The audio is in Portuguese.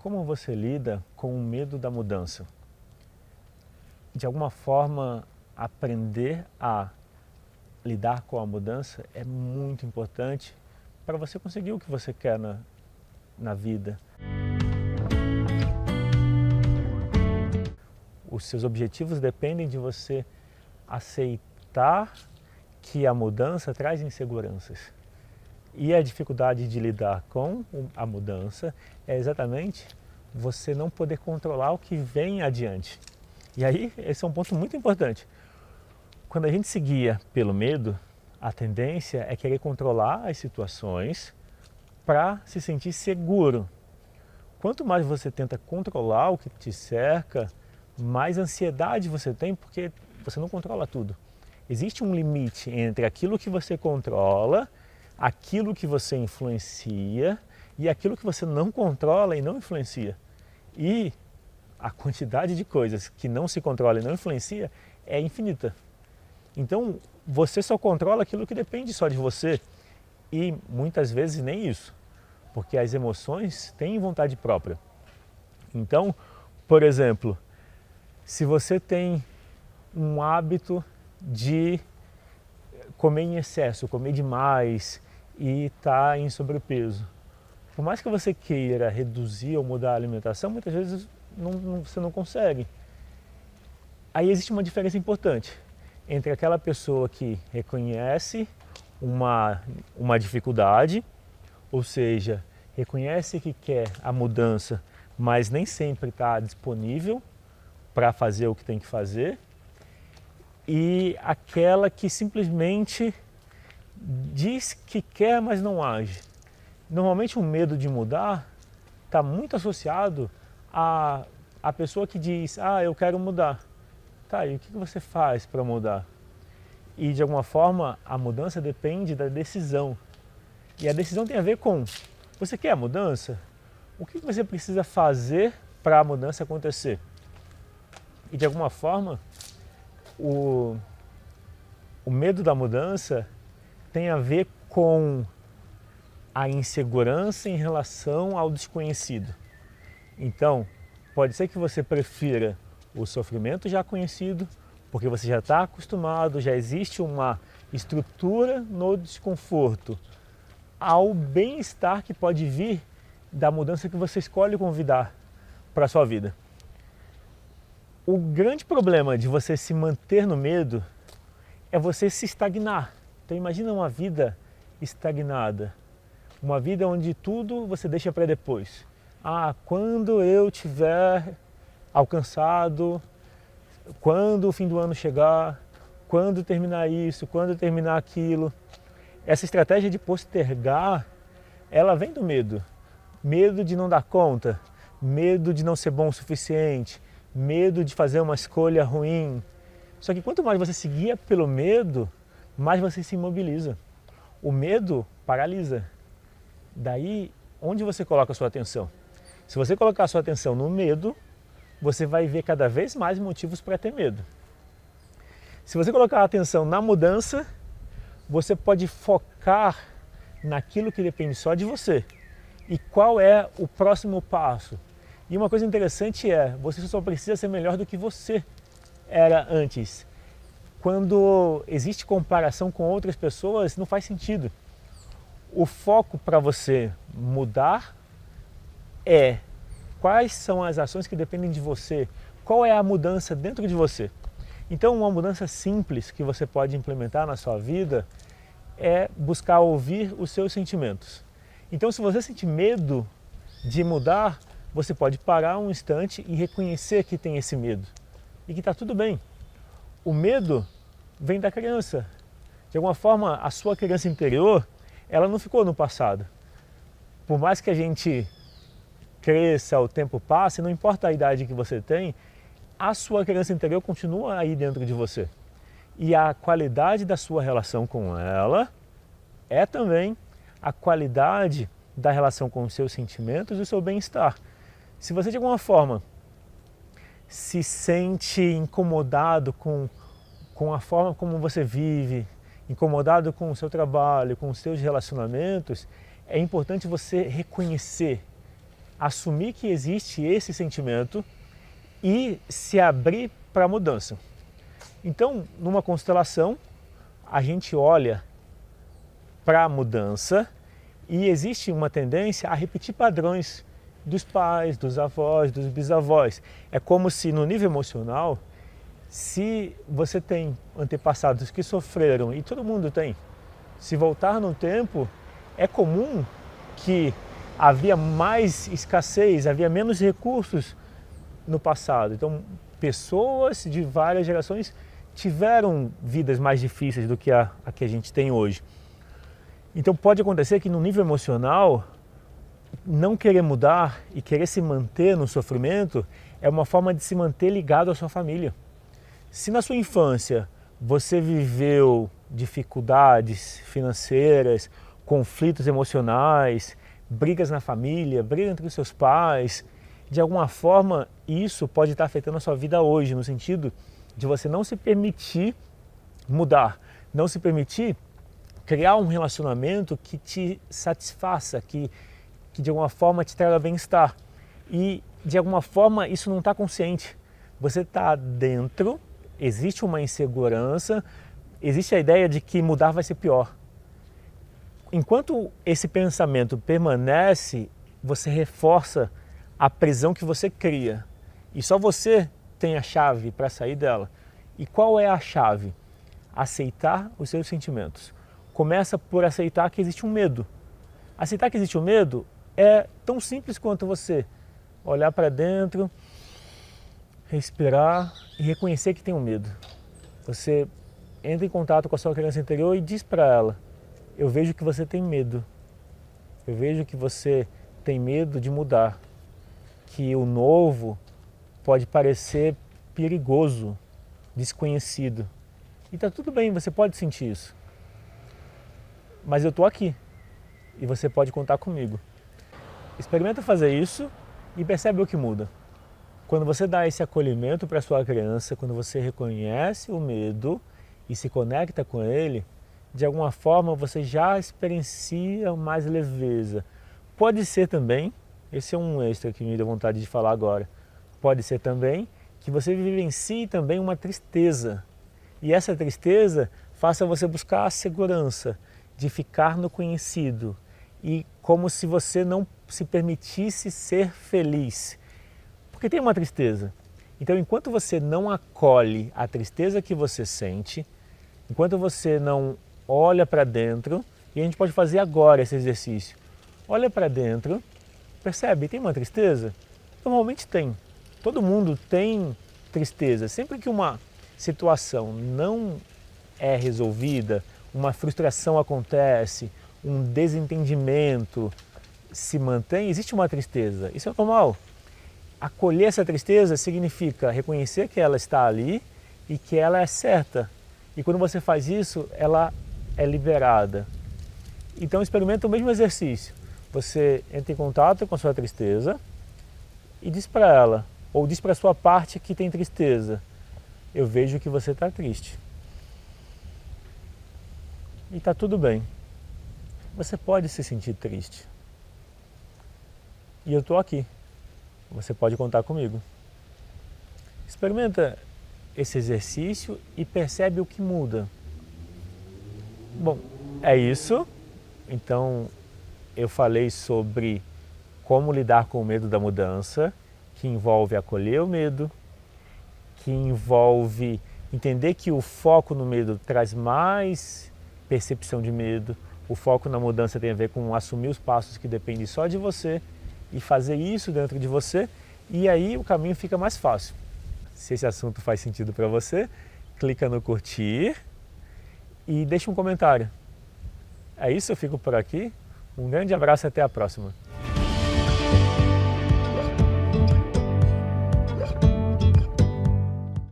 Como você lida com o medo da mudança? De alguma forma, aprender a lidar com a mudança é muito importante para você conseguir o que você quer na vida. Os seus objetivos dependem de você aceitar que a mudança traz inseguranças. E a dificuldade de lidar com a mudança é exatamente você não poder controlar o que vem adiante. E aí, esse é um ponto muito importante. Quando a gente se guia pelo medo, a tendência é querer controlar as situações para se sentir seguro. Quanto mais você tenta controlar o que te cerca, mais ansiedade você tem, porque você não controla tudo. Existe um limite entre aquilo que você controla, aquilo que você influencia e aquilo que você não controla e não influencia. E a quantidade de coisas que não se controla e não influencia é infinita. Então, você só controla aquilo que depende só de você e muitas vezes nem isso, porque as emoções têm vontade própria. Então, por exemplo, se você tem um hábito de comer em excesso, comer demais e está em sobrepeso, por mais que você queira reduzir ou mudar a alimentação, muitas vezes você não consegue. Aí existe uma diferença importante entre aquela pessoa que reconhece uma dificuldade, ou seja, reconhece que quer a mudança, mas nem sempre está disponível para fazer o que tem que fazer, e aquela que simplesmente diz que quer, mas não age. Normalmente o medo de mudar está muito associado à pessoa que diz, eu quero mudar. Tá, e o que você faz para mudar? E de alguma forma a mudança depende da decisão. E a decisão tem a ver com, você quer a mudança? O que você precisa fazer para a mudança acontecer? E de alguma forma, o medo da mudança tem a ver com a insegurança em relação ao desconhecido. Então, pode ser que você prefira o sofrimento já conhecido, porque você já está acostumado, já existe uma estrutura no desconforto, ao bem-estar que pode vir da mudança que você escolhe convidar para a sua vida. O grande problema de você se manter no medo é você se estagnar. Então imagina uma vida estagnada, uma vida onde tudo você deixa para depois. Quando eu tiver alcançado, quando o fim do ano chegar, quando terminar isso, quando terminar aquilo. Essa estratégia de postergar, ela vem do medo. Medo de não dar conta, medo de não ser bom o suficiente, medo de fazer uma escolha ruim. Só que quanto mais você se guia pelo medo, mais você se imobiliza. O medo paralisa. Daí, onde você coloca a sua atenção? Se você colocar a sua atenção no medo, você vai ver cada vez mais motivos para ter medo. Se você colocar a atenção na mudança, você pode focar naquilo que depende só de você. E qual é o próximo passo? E uma coisa interessante é, você só precisa ser melhor do que você era antes. Quando existe comparação com outras pessoas, não faz sentido. O foco para você mudar é quais são as ações que dependem de você, qual é a mudança dentro de você. Então, uma mudança simples que você pode implementar na sua vida é buscar ouvir os seus sentimentos. Então, se você sente medo de mudar, você pode parar um instante e reconhecer que tem esse medo e que está tudo bem. O medo vem da criança. De alguma forma, a sua criança interior, ela não ficou no passado. Por mais que a gente cresça, o tempo passe, não importa a idade que você tem, a sua criança interior continua aí dentro de você. E a qualidade da sua relação com ela é também a qualidade da relação com os seus sentimentos e o seu bem-estar. Se você de alguma forma se sente incomodado com a forma como você vive, incomodado com o seu trabalho, com os seus relacionamentos, é importante você reconhecer assumir que existe esse sentimento e se abrir para a mudança. Então, numa constelação, a gente olha para a mudança e existe uma tendência a repetir padrões dos pais, dos avós, dos bisavós. É como se no nível emocional, se você tem antepassados que sofreram, e todo mundo tem, se voltar no tempo, é comum que havia mais escassez, havia menos recursos no passado. Então, pessoas de várias gerações tiveram vidas mais difíceis do que a que a gente tem hoje. Então, pode acontecer que no nível emocional, não querer mudar e querer se manter no sofrimento é uma forma de se manter ligado à sua família. Se na sua infância você viveu dificuldades financeiras, conflitos emocionais, brigas na família, briga entre os seus pais, de alguma forma isso pode estar afetando a sua vida hoje, no sentido de você não se permitir mudar, não se permitir criar um relacionamento que te satisfaça, que de alguma forma te traga bem-estar. E de alguma forma isso não está consciente. Você está dentro, existe uma insegurança, existe a ideia de que mudar vai ser pior. Enquanto esse pensamento permanece, você reforça a prisão que você cria. E só você tem a chave para sair dela. E qual é a chave? Aceitar os seus sentimentos. Começa por aceitar que existe um medo. Aceitar que existe um medo é tão simples quanto você olhar para dentro, respirar e reconhecer que tem um medo. Você entra em contato com a sua criança interior e diz para ela: eu vejo que você tem medo. Eu vejo que você tem medo de mudar. Que o novo pode parecer perigoso, desconhecido. E está tudo bem, você pode sentir isso. Mas eu estou aqui e você pode contar comigo. Experimenta fazer isso e percebe o que muda. Quando você dá esse acolhimento para a sua criança, quando você reconhece o medo e se conecta com ele, de alguma forma você já experiencia mais leveza. Pode ser também, esse é um extra que me deu vontade de falar agora, pode ser também que você vivencie também uma tristeza. E essa tristeza faça você buscar a segurança de ficar no conhecido e como se você não se permitisse ser feliz. Porque tem uma tristeza. Então, enquanto você não acolhe a tristeza que você sente, enquanto você não olha para dentro, e a gente pode fazer agora esse exercício. Olha para dentro, percebe, tem uma tristeza? Normalmente tem. Todo mundo tem tristeza. Sempre que uma situação não é resolvida, uma frustração acontece, um desentendimento se mantém, existe uma tristeza. Isso é normal. Acolher essa tristeza significa reconhecer que ela está ali e que ela é certa. E quando você faz isso, ela é liberada. Então experimenta o mesmo exercício. Você entra em contato com a sua tristeza e diz para ela, ou diz para a sua parte que tem tristeza: eu vejo que você está triste. E está tudo bem. Você pode se sentir triste. E eu estou aqui. Você pode contar comigo. Experimenta esse exercício e percebe o que muda. Bom, é isso. Então, eu falei sobre como lidar com o medo da mudança, que envolve acolher o medo, que envolve entender que o foco no medo traz mais percepção de medo, o foco na mudança tem a ver com assumir os passos que dependem só de você e fazer isso dentro de você, e aí o caminho fica mais fácil. Se esse assunto faz sentido para você, clica no curtir e deixa um comentário. É isso, eu fico por aqui. Um grande abraço e até a próxima.